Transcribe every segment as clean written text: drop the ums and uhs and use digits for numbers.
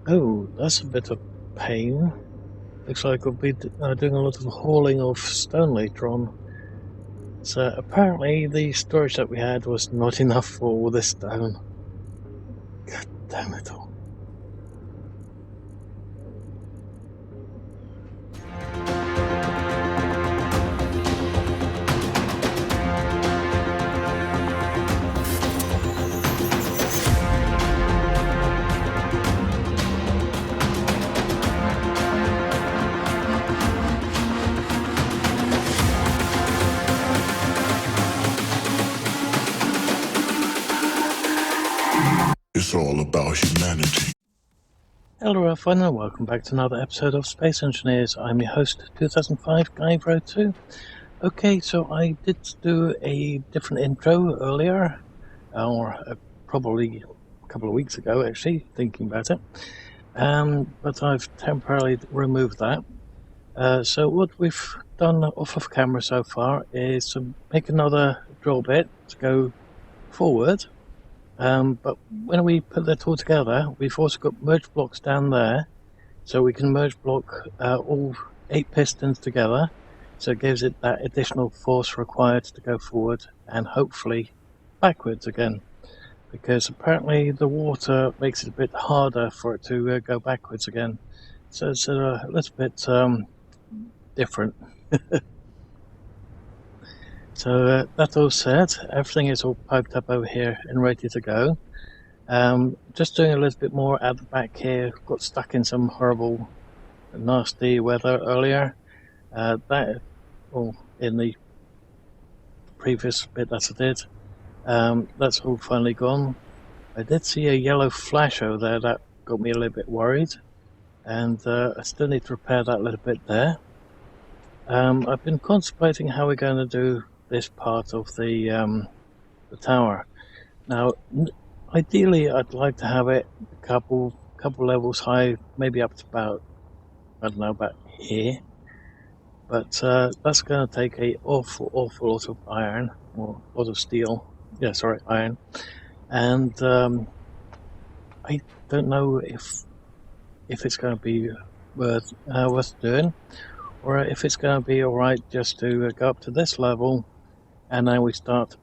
Oh, that's a bit of pain. Looks like we'll be doing a lot of hauling of stone later on. So apparently the storage that we had was not enough for all this stone. God damn it all. It's all about humanity. Hello everyone and welcome back to another episode of Space Engineers. I'm your host 2005 Guy Road 2. Okay, so I did do a different intro earlier, or probably a couple of weeks ago actually, thinking about it. But I've temporarily removed that. So what we've done off of camera so far is to make another drill bit to go forward. But when we put that all together, we've also got merge blocks down there, so we can merge block all 8 pistons together, so it gives it that additional force required to go forward and hopefully backwards again, because apparently the water makes it a bit harder for it to go backwards again, so it's a little bit different. So that all said, everything is all piped up over here and ready to go. Just doing a little bit more at the back here. Got stuck in some horrible, nasty weather earlier. In the previous bit that I did. That's all finally gone. I did see a yellow flash over there that got me a little bit worried, and I still need to repair that a little bit there. I've been contemplating how we're going to do this part of the tower. Now, ideally, I'd like to have it a couple levels high, maybe up to about, I don't know, about here. But that's going to take an awful lot of iron, or a lot of steel. Yeah, sorry, iron. And I don't know if it's going to be worth doing, or if it's going to be all right just to go up to this level, and then we start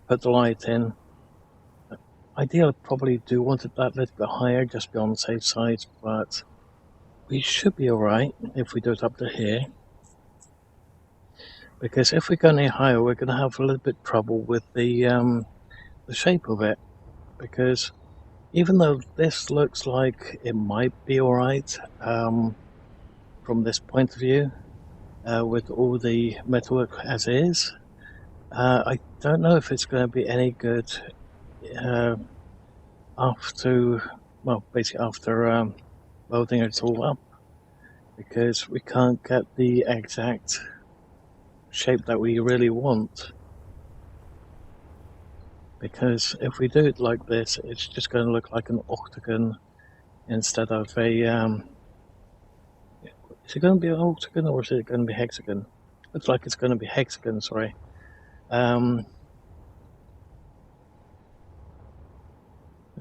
put the light in. Ideally, probably do want it that little bit higher, just be on the safe side, but we should be alright if we do it up to here. Because if we go any higher, we're going to have a little bit trouble with the shape of it. Because even though this looks like it might be alright from this point of view, with all the metalwork as is, I don't know if it's going to be any good after welding it all up, because we can't get the exact shape that we really want. Because if we do it like this, it's just going to look like an octagon instead of a is it going to be an octagon or is it going to be hexagon? Looks like it's going to be hexagon, sorry. Let's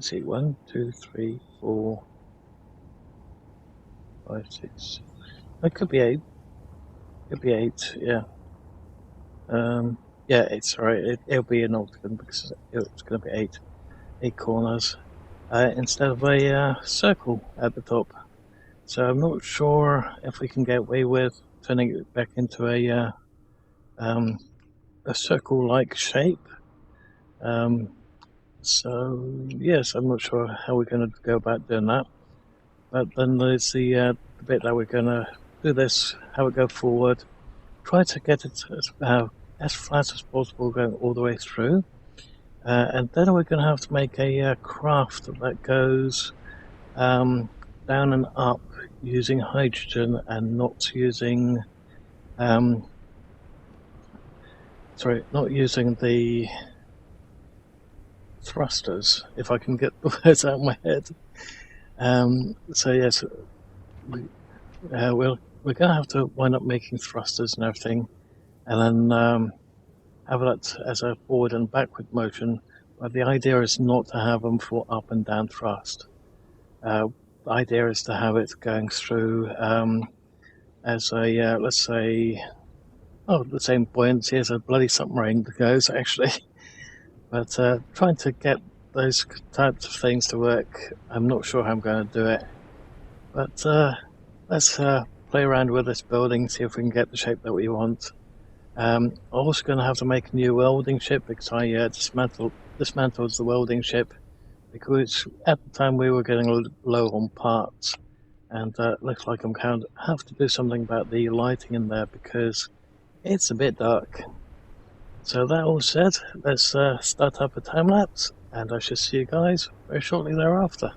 see, 1, 2, 3, 4, 5, 6. It could be 8. Could be 8, yeah. Yeah, it's right. It'll be an octagon because it's going to be 8 corners instead of a circle at the top. So I'm not sure if we can get away with turning it back into a circle-like shape. So yes, I'm not sure how we're going to go about doing that. But then there's the bit that we're going to do this, how it go forward, try to get it as flat as possible going all the way through. And then we're going to have to make a craft that goes down and up using hydrogen and not using not using the thrusters, if I can get the words out of my head. So yes, we're going to have to wind up making thrusters and everything, and then have that as a forward and backward motion. But the idea is not to have them for up and down thrust. the idea is to have it going through as a, let's say, the same buoyancy as a bloody submarine goes, actually. But trying to get those types of things to work, I'm not sure how I'm going to do it. But let's play around with this building, see if we can get the shape that we want. I'm also going to have to make a new welding ship because I dismantled the welding ship because at the time we were getting low on parts, and looks like I'm going to have to do something about the lighting in there because it's a bit dark. So that all said, let's start up a time lapse, and I shall see you guys very shortly thereafter.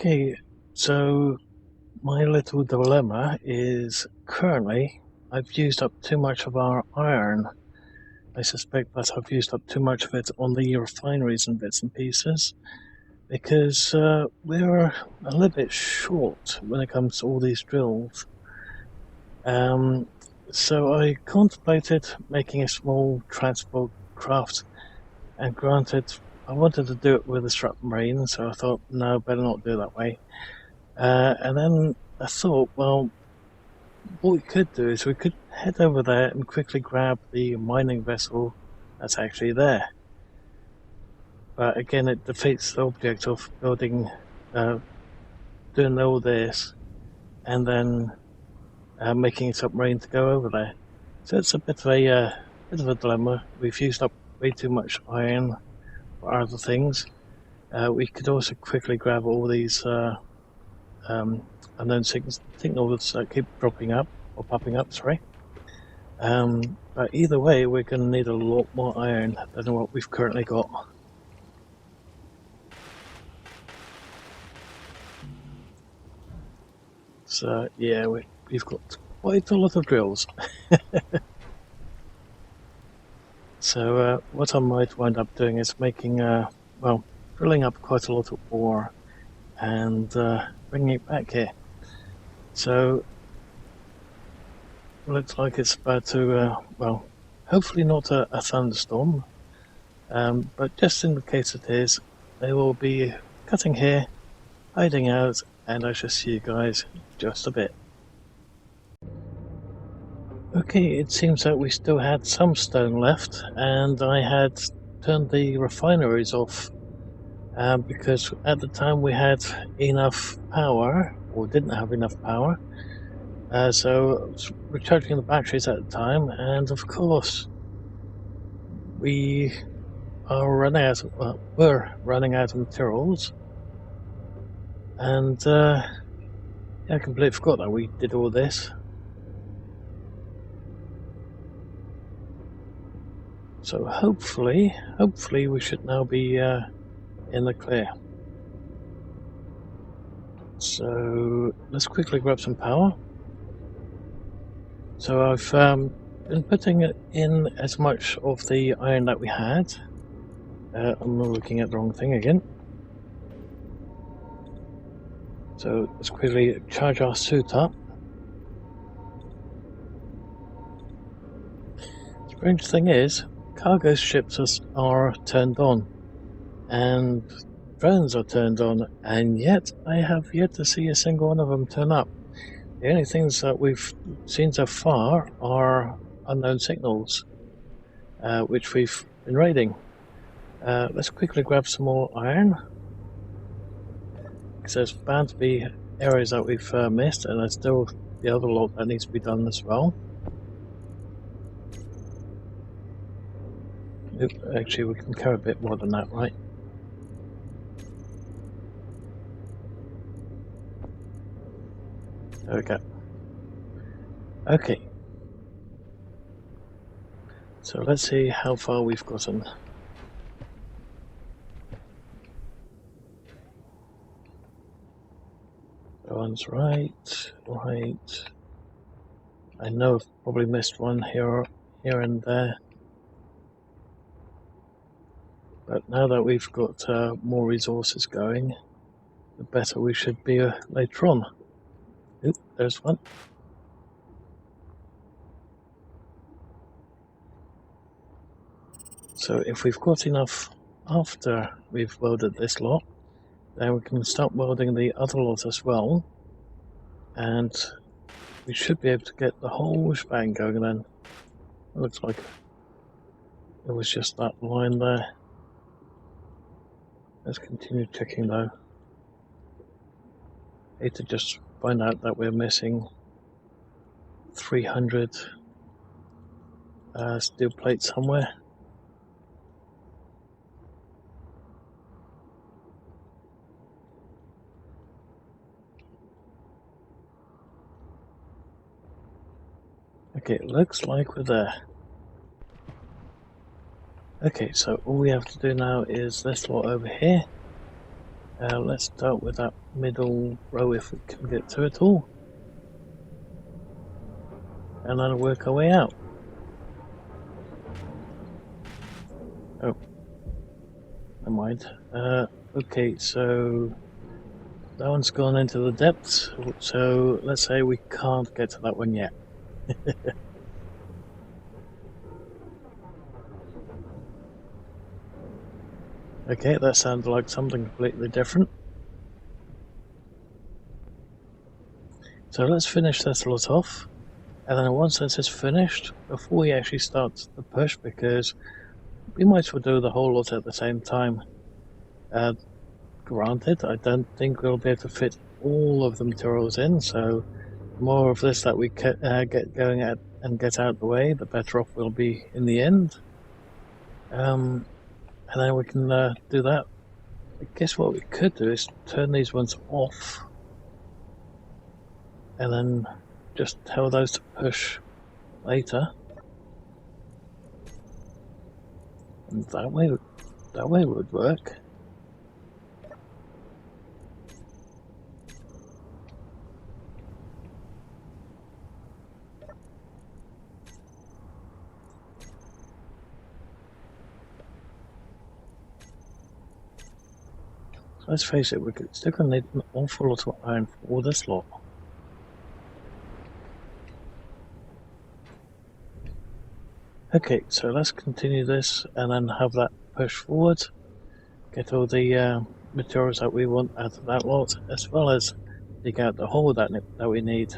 Okay, so my little dilemma is currently I've used up too much of our iron. I suspect that I've used up too much of it on the refineries and bits and pieces because we're a little bit short when it comes to all these drills. So I contemplated making a small transport craft, and granted, I wanted to do it with a strap marine, so I thought, no, better not do it that way. And then I thought, well, what we could do is we could head over there and quickly grab the mining vessel that's actually there. But again, it defeats the object of building, doing all this, and then making a submarine to go over there. So it's a bit of a dilemma. We've used up way too much iron for other things. We could also quickly grab all these unknown signals that keep dropping up or popping up. Sorry. But either way, we're going to need a lot more iron than what we've currently got. So yeah, we've got quite a lot of drills. So what I might wind up doing is making, well, drilling up quite a lot of ore and bringing it back here. So looks like it's about to, well, hopefully not a thunderstorm, but just in the case it is, they will be cutting here, hiding out, and I shall see you guys just a bit. Okay, it seems that we still had some stone left, and I had turned the refineries off because at the time we had enough power, or didn't have enough power, so I was recharging the batteries at the time, and of course we are running out. We're running out of materials, and yeah, I completely forgot that we did all this. So hopefully we should now be in the clear. So let's quickly grab some power. So I've been putting in as much of the iron that we had. I'm looking at the wrong thing again. So let's quickly charge our suit up. Strange thing is, cargo ships are turned on, and drones are turned on, and yet I have yet to see a single one of them turn up. The only things that we've seen so far are unknown signals, which we've been raiding. Let's quickly grab some more iron, because there's bound to be areas that we've missed, and there's still the other lot that needs to be done as well. Actually, we can carry a bit more than that, right? There we go. Okay. So let's see how far we've gotten. That one's right. I know I've probably missed one here and there. But now that we've got more resources going, the better we should be later on. Oop, there's one. So if we've got enough after we've welded this lot, then we can start welding the other lot as well. And we should be able to get the whole shebang going then. It looks like it was just that line there. Let's continue checking though. Need to just find out that we're missing 300 steel plates somewhere. Okay, it looks like we're there. Okay, so all we have to do now is this lot over here, Let's start with that middle row if we can get to it all. And then work our way out. Oh, never mind. Okay, so that one's gone into the depths, so let's say we can't get to that one yet. Okay, that sounded like something completely different. So let's finish this lot off, and then once this is finished, before we actually start the push, because we might as well do the whole lot at the same time. Granted, I don't think we'll be able to fit all of the materials in, so the more of this that we get going at and get out of the way, the better off we'll be in the end. And then we can do that. I guess what we could do is turn these ones off, and then just tell those to push later. And that way would work. Let's face it, we're still going to need an awful lot of iron for this lot. Okay, so let's continue this and then have that push forward. Get all the materials that we want out of that lot, as well as dig out the hole that we need.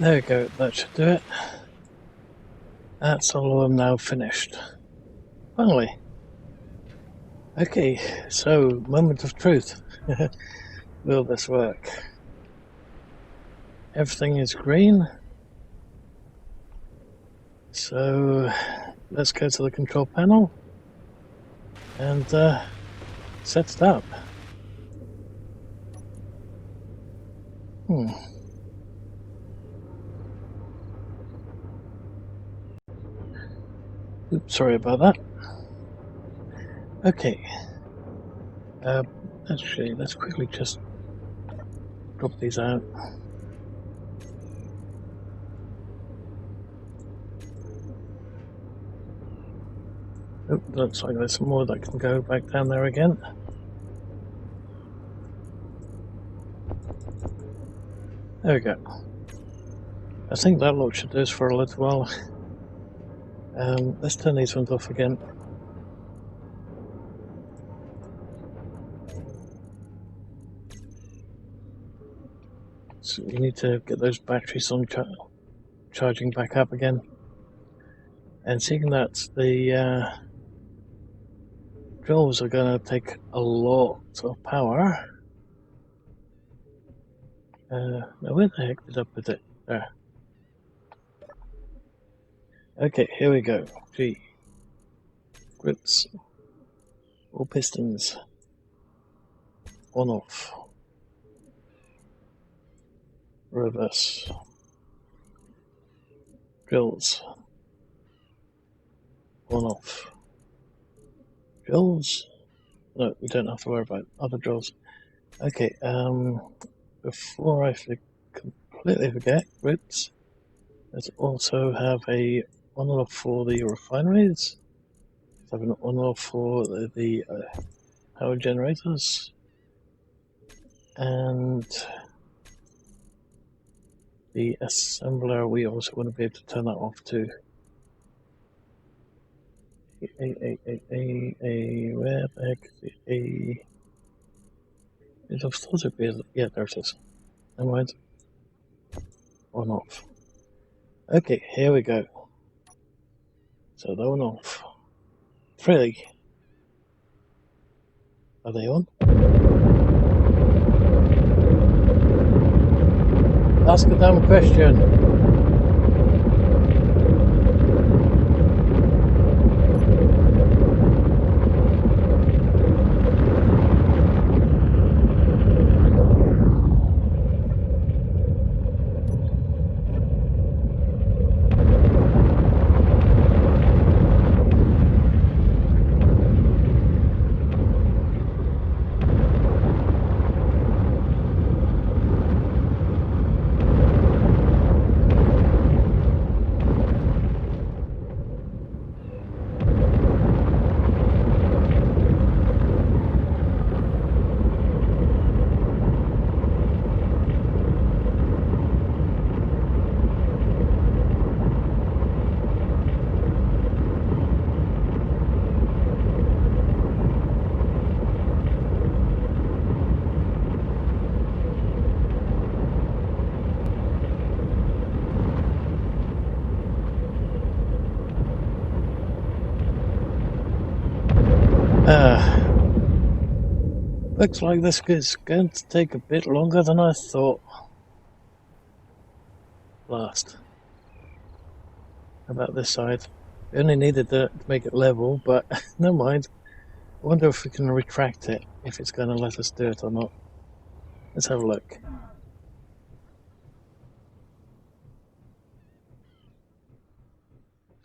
There we go, that should do it. That's all of them now finished. Finally. Okay, so moment of truth. Will this work? Everything is green. So let's go to the control panel and set it up. Oops, sorry about that. Okay. Actually, let's quickly just drop these out. Oh, looks like there's some more that can go back down there again. There we go. I think that lot should do us for a little while. Let's turn these ones off again. So we need to get those batteries on charging back up again. And seeing that the drills are going to take a lot of power. Now where the heck did I put it? There. Okay, here we go. G. Grips. All pistons. On off. Reverse. Drills. On off. Drills? No, we don't have to worry about other drills. Okay, before I completely forget, grips, let's also have a on-off for the refineries. Let's have an on-off for the power generators. And the assembler, we also want to be able to turn that off too. Where the heck is the A? It's supposed to be, yeah, there it is. Never mind. On off. Okay, here we go. So they're on off. 3. Are they on? Ask a dumb question. Looks like this is going to take a bit longer than I thought. Last. How about this side? We only needed to make it level, but never mind. I wonder if we can retract it, if it's going to let us do it or not. Let's have a look.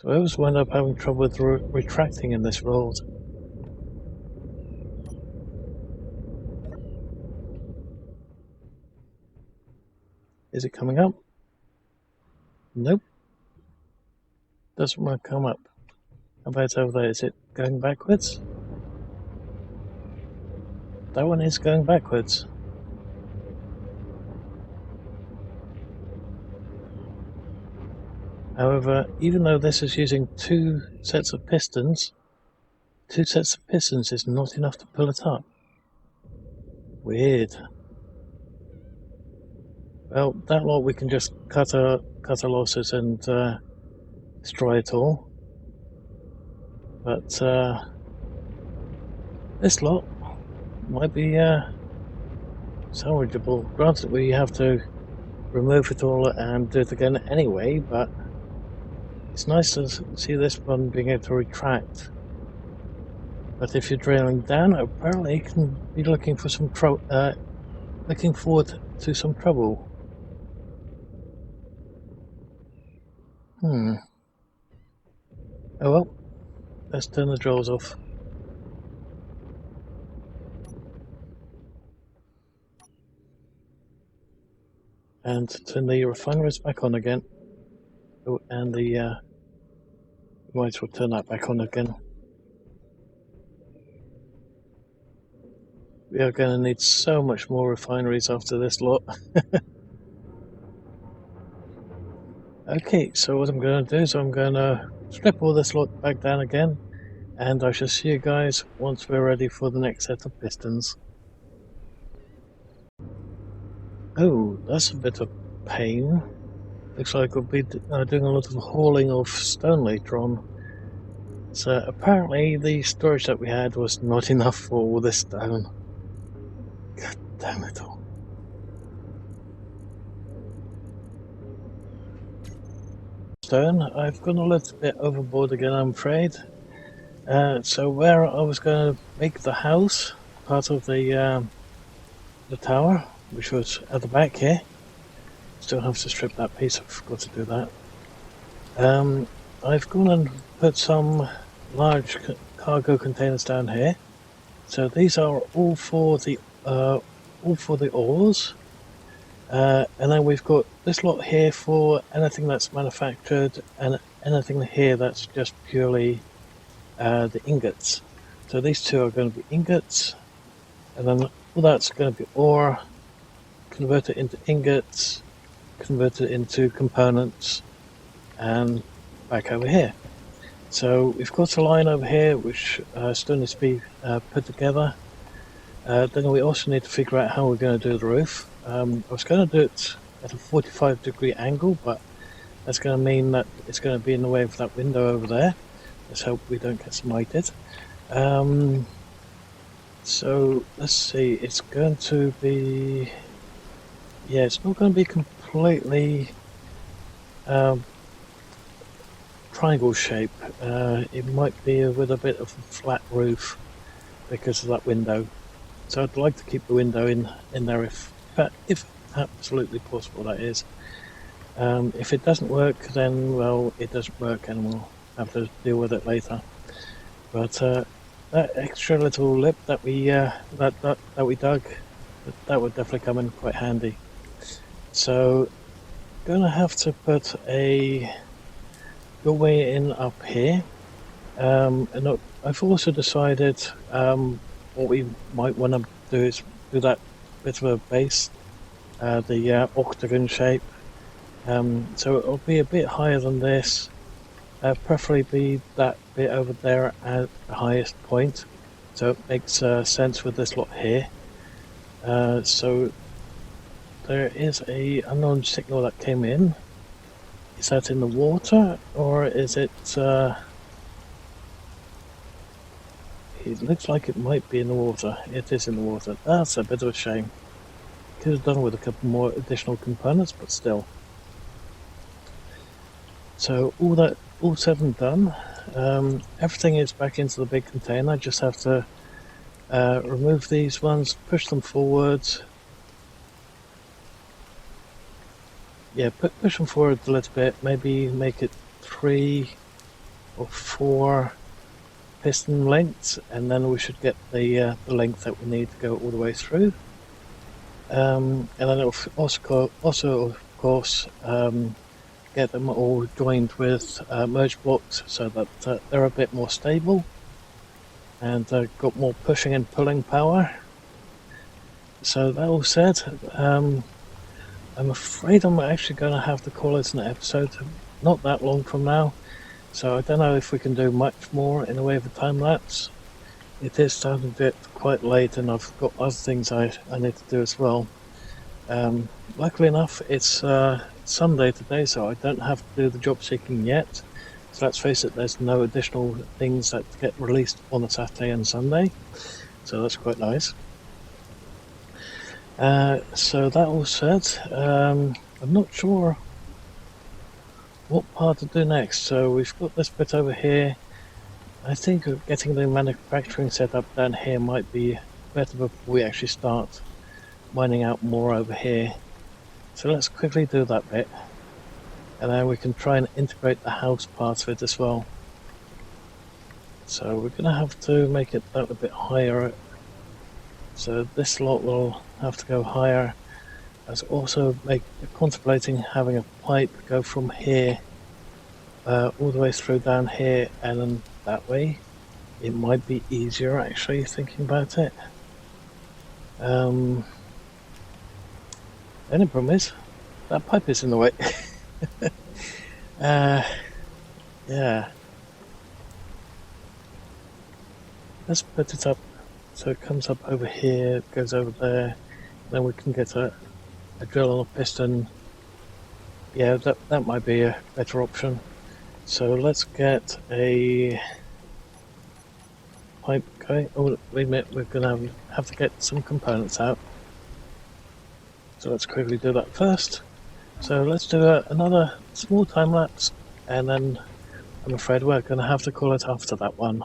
So I always wind up having trouble with retracting in this world. Is it coming up? Nope. Doesn't want to come up. How about over there? Is it going backwards? That one is going backwards. However, even though this is using 2 sets of pistons, 2 sets of pistons is not enough to pull it up. Weird. Well, that lot we can just cut our losses and destroy it all. But this lot might be salvageable. Granted, we have to remove it all and do it again anyway, but it's nice to see this one being able to retract. But if you're drilling down, apparently you can be looking for some looking forward to some trouble. Oh well, let's turn the drills off. And turn the refineries back on again. Oh, and the might as well turn that back on again. We are going to need so much more refineries after this lot. Okay, so what I'm going to do is I'm going to strip all this lot back down again, and I shall see you guys once we're ready for the next set of pistons. Oh, that's a bit of pain. Looks like we'll be doing a lot of hauling of stone later on. So apparently the storage that we had was not enough for all this stone. God damn it all. Stone, I've gone a little bit overboard again, I'm afraid. So where I was going to make the house, part of the tower, which was at the back here. Still have to strip that piece, I forgot to do that. I've gone and put some large cargo containers down here. So these are all for the ores. And then we've got this lot here for anything that's manufactured, and anything here that's just purely the ingots. So these two are going to be ingots, and then all that's going to be ore, convert it into ingots, convert it into components, and back over here. So we've got a line over here which still needs to be put together. Then we also need to figure out how we're going to do the roof. I was going to do it at a 45-degree angle, but that's going to mean that it's going to be in the way of that window over there. Let's hope we don't get smited. So let's see, it's going to be... Yeah, it's not going to be completely triangle shape. It might be with a bit of a flat roof because of that window. So I'd like to keep the window in there if absolutely possible, that is. If it doesn't work, then well, it doesn't work, and we'll have to deal with it later. But that extra little lip that we dug, that would definitely come in quite handy. So, gonna have to put a doorway in up here. And I've also decided what we might want to do is do that bit of a base, the octagon shape. So it'll be a bit higher than this, preferably be that bit over there at the highest point, so it makes sense with this lot here. So there is a unknown signal that came in. Is that in the water, or is it... it looks like it might be in the water. It is in the water. That's a bit of a shame. Could have done with a couple more additional components, but still. So all said and done, everything is back into the big container. I just have to remove these ones, push them forwards. Yeah, push them forward a little bit, maybe make it 3 or 4 piston lengths, and then we should get the length that we need to go all the way through. And then it'll also of course, get them all joined with merge blocks so that they're a bit more stable and got more pushing and pulling power. So that all said, I'm afraid I'm actually going to have to call it an episode not that long from now. So I don't know if we can do much more in the way of a time lapse. It is starting to get quite late, and I've got other things I need to do as well. Luckily enough, it's Sunday today, so I don't have to do the job seeking yet. So let's face it, there's no additional things that get released on a Saturday and Sunday, so that's quite nice. So that all said, I'm not sure what part to do next. So we've got this bit over here. I think getting the manufacturing set up down here might be better before we actually start mining out more over here. So let's quickly do that bit, and then we can try and integrate the house part of it as well. So we're going to have to make it that a bit higher. So this lot will have to go higher. I was also contemplating having a pipe go from here all the way through down here, and then that way it might be easier actually thinking about it. The only problem is that pipe is in the way. Yeah. Let's put it up so it comes up over here, goes over there, then we can get a drill on a piston. Yeah, that might be a better option. So let's get a pipe going. Oh, wait a minute, we're going to have to get some components out. So let's quickly do that first. So let's do another small time lapse, and then I'm afraid we're going to have to call it after that one.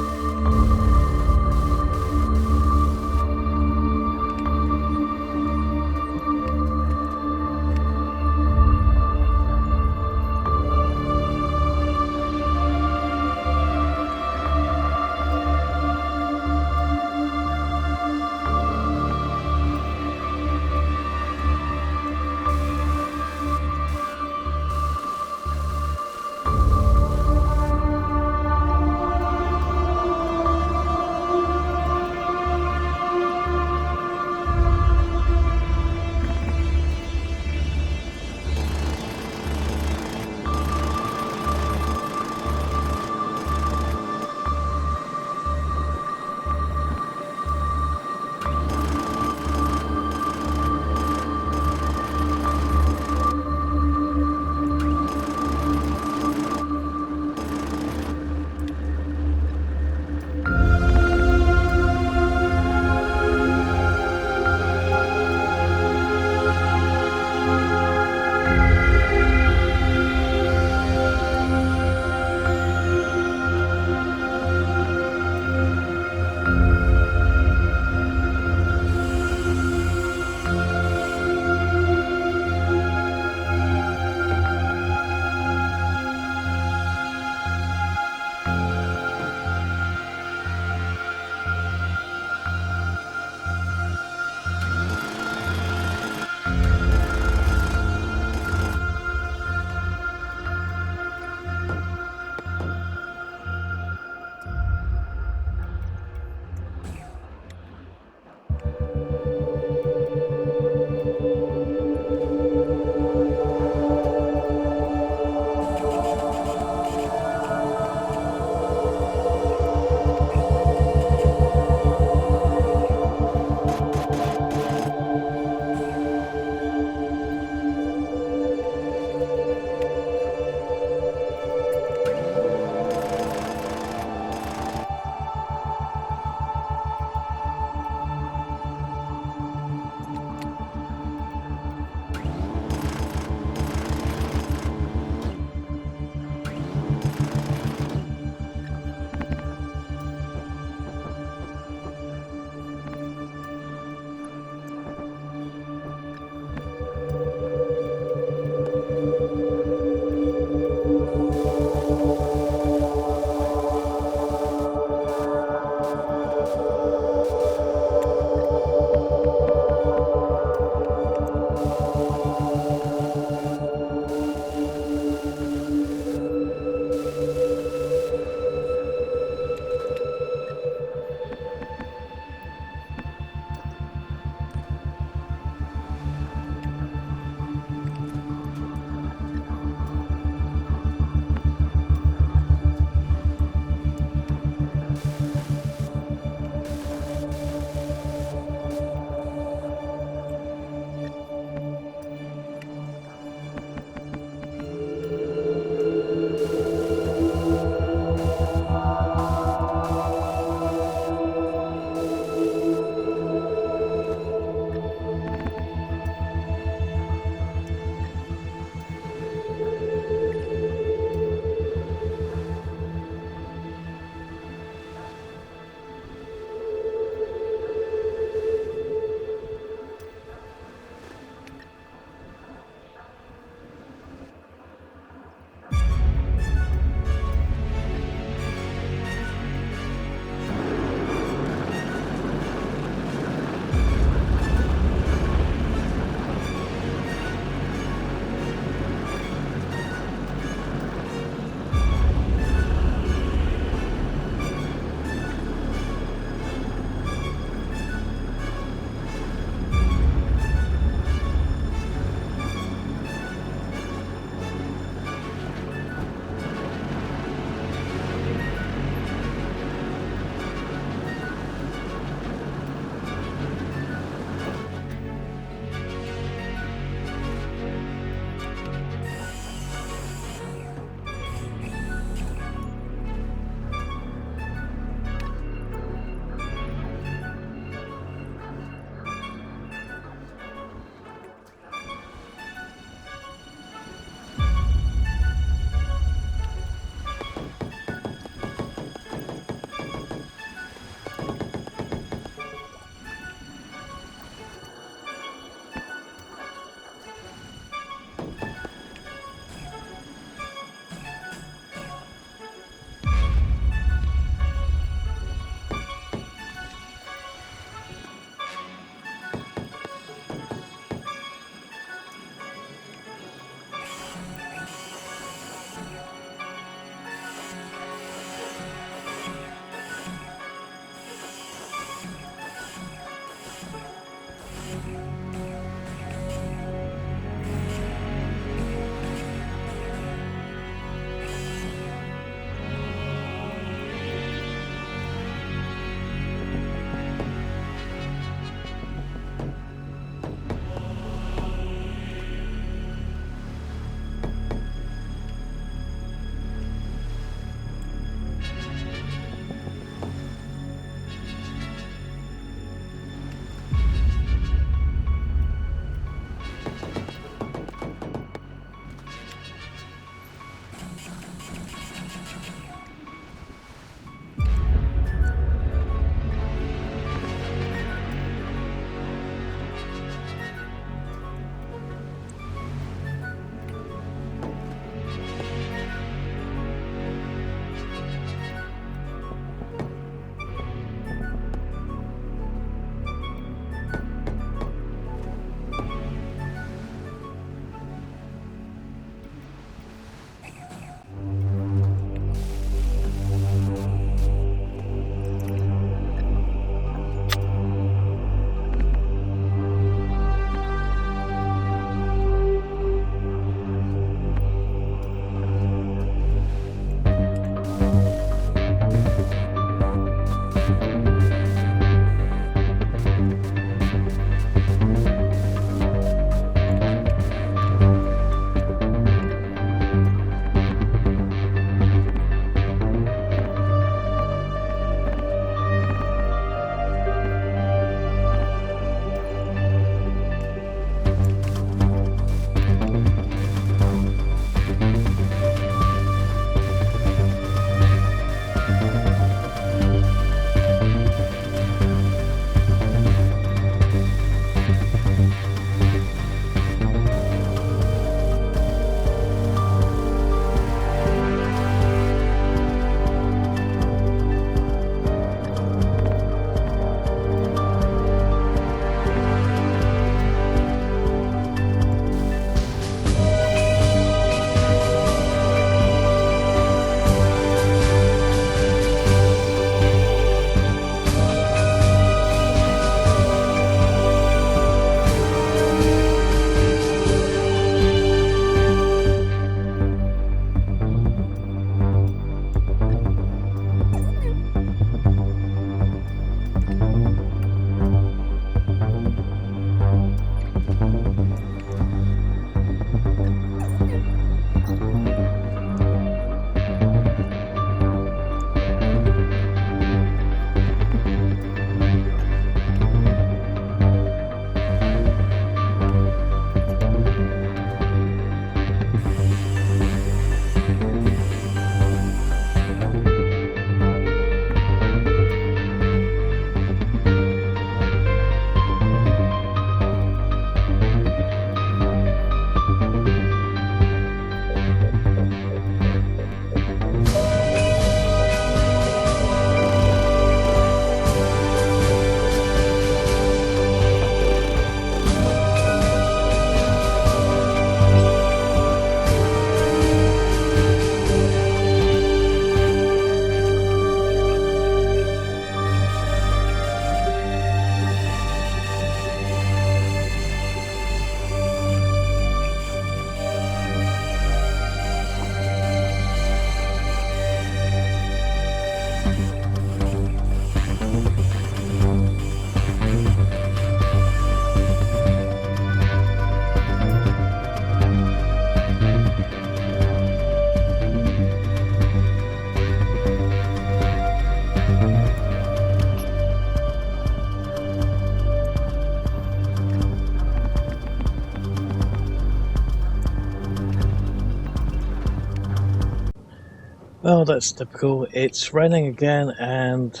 Well, that's typical. It's raining again, and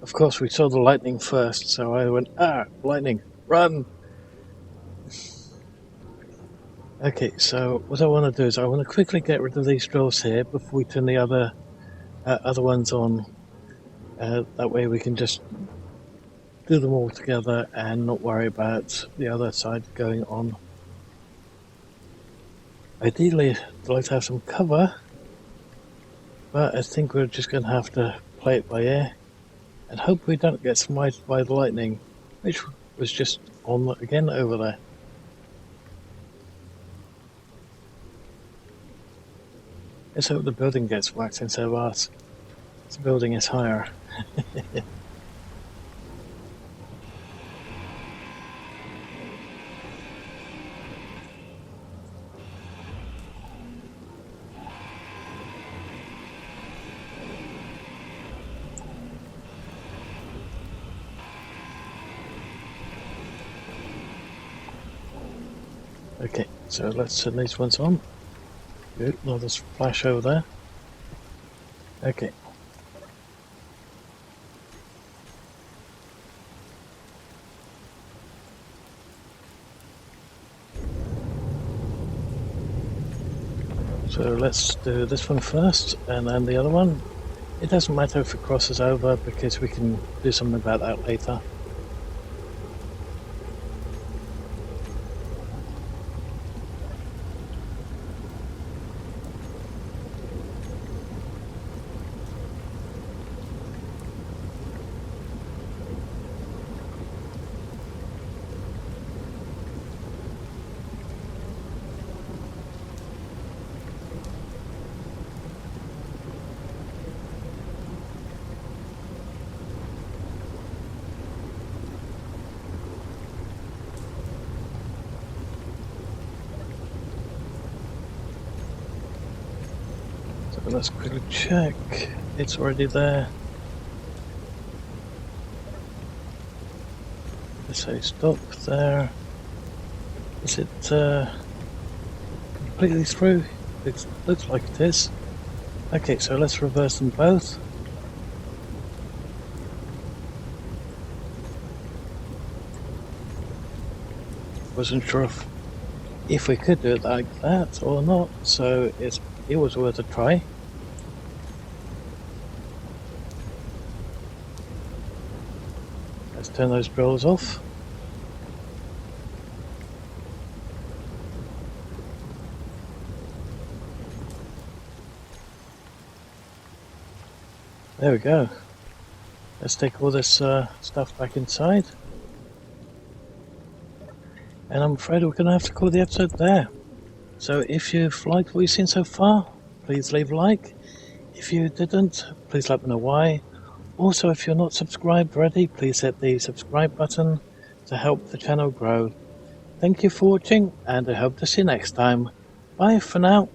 of course we saw the lightning first, so I went, lightning, run! Okay, so what I want to do is I want to quickly get rid of these drills here before we turn the other ones on. That way we can just do them all together and not worry about the other side going on. Ideally, I'd like to have some cover, but I think we're just going to have to play it by ear and hope we don't get smited by the lightning, which was just on again over there. Let's hope the building gets whacked instead of us. The building is higher. Okay, so let's turn these ones on. Good, another splash over there. Okay. So let's do this one first, and then the other one. It doesn't matter if it crosses over, because we can do something about that later. Let's quickly check. It's already there. Let's say stop there. Is it completely through? It looks like it is. Okay, so let's reverse them both. Wasn't sure if we could do it like that or not, so it was worth a try. Let's turn those drills off. There we go. Let's take all this stuff back inside. And I'm afraid we're going to have to call the episode there. So if you've liked what you've seen so far, please leave a like. If you didn't, please let me know why. Also, if you're not subscribed already, please hit the subscribe button to help the channel grow. Thank you for watching, and I hope to see you next time. Bye for now.